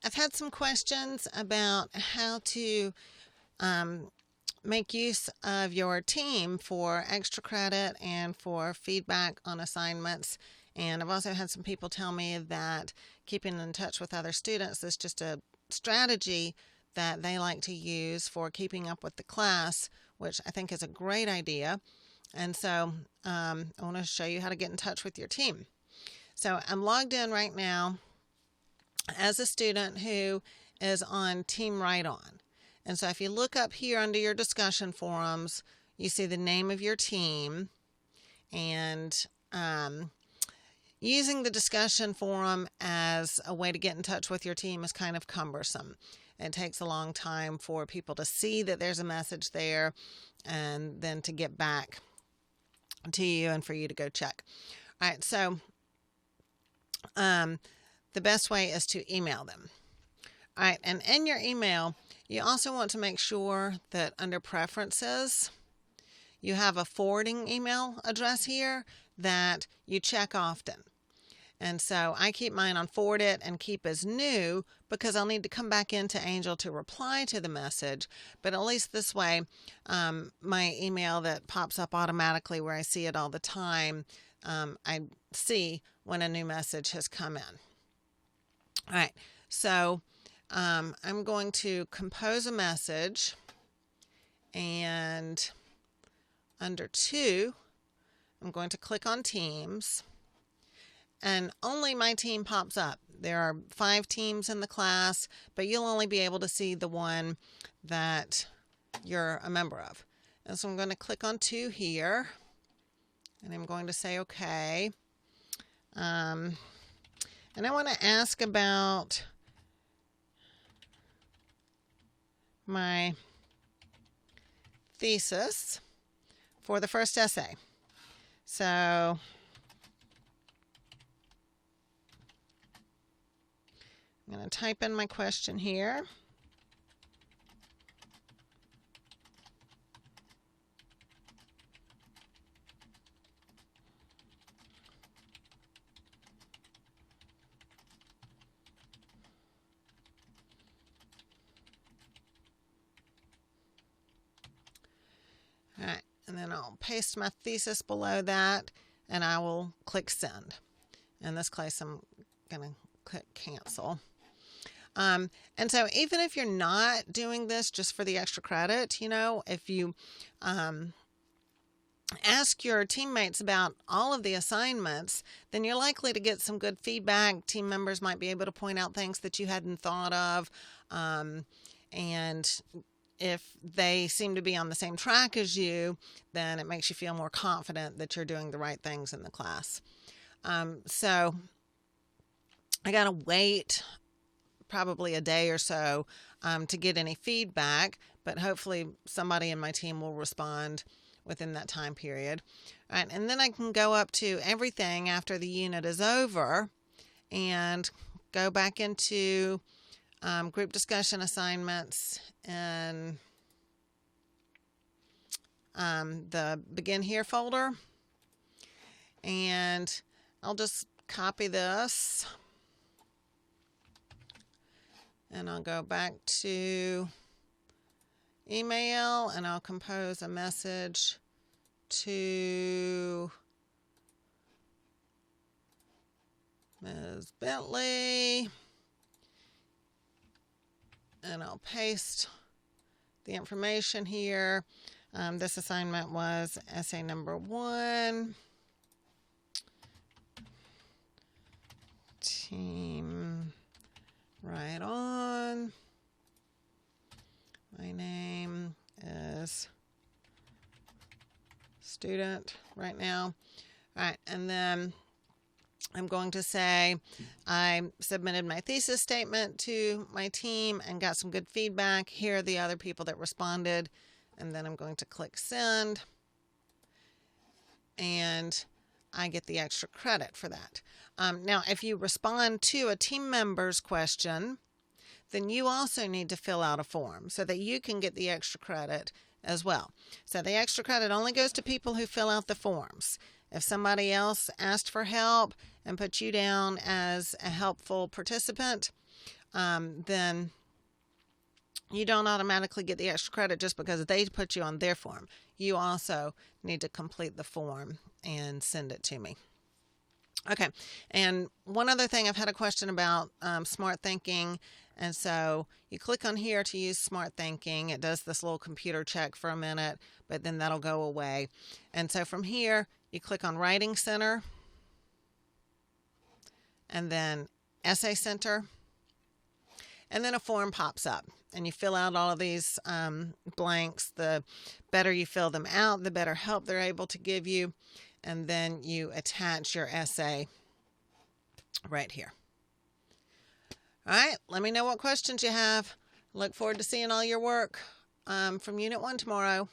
I've had some questions about how to um, make use of your team for extra credit and for feedback on assignments. And I've also had some people tell me that keeping in touch with other students is just a strategy that they like to use for keeping up with the class, which I think is a great idea. And so I want to show you how to get in touch with your team. So I'm logged in right now as a student who is on Team Right On. And so if you look up here under your discussion forums, you see the name of your team. And using the discussion forum as a way to get in touch with your team is kind of cumbersome. It takes a long time for people to see that there's a message there and then to get back to you and for you to go check. All right, so the best way is to email them. All right, and in your email, you also want to make sure that under preferences, you have a forwarding email address here that you check often. And so I keep mine on forward it and keep as new because I'll need to come back into Angel to reply to the message. But at least this way, my email that pops up automatically where I see it all the time, I see when a new message has come in. All right, so I'm going to compose a message, and under 2, I'm going to click on Teams, and only my team pops up. There are 5 teams in the class, but you'll only be able to see the one that you're a member of. And so I'm going to click on 2 here, and I'm going to say OK. And I want to ask about my thesis for the first essay. So I'm going to type in my question here. All right, and then I'll paste my thesis below that, and I will click send. In this case, I'm going to click cancel. And so even if you're not doing this just for the extra credit, if you ask your teammates about all of the assignments, then you're likely to get some good feedback. Team members might be able to point out things that you hadn't thought of. And if they seem to be on the same track as you, then it makes you feel more confident that you're doing the right things in the class. So I got to wait probably a day or so to get any feedback, but hopefully somebody in my team will respond within that time period. All right, and then I can go up to everything after the unit is over and go back into group discussion assignments and the Begin Here folder. And I'll just copy this. And I'll go back to email and I'll compose a message to Ms. Bentley. And I'll paste the information here. This assignment was essay number 1. Team Right On. My name is student right now. All right, and then I'm going to say I submitted my thesis statement to my team and got some good feedback. Here are the other people that responded. And then I'm going to click send. And I get the extra credit for that. Now, if you respond to a team member's question, then you also need to fill out a form so that you can get the extra credit as well. So the extra credit only goes to people who fill out the forms. If somebody else asked for help and put you down as a helpful participant, then you don't automatically get the extra credit just because they put you on their form. You also need to complete the form and send it to me. Okay, and one other thing, I've had a question about Smart Thinking, and so you click on here to use Smart Thinking. It does this little computer check for a minute, but then that'll go away. And so from here, you click on Writing Center, and then Essay Center, and then a form pops up, and you fill out all of these blanks. The better you fill them out, the better help they're able to give you. And then you attach your essay right here. All right, let me know what questions you have. Look forward to seeing all your work from Unit 1 tomorrow.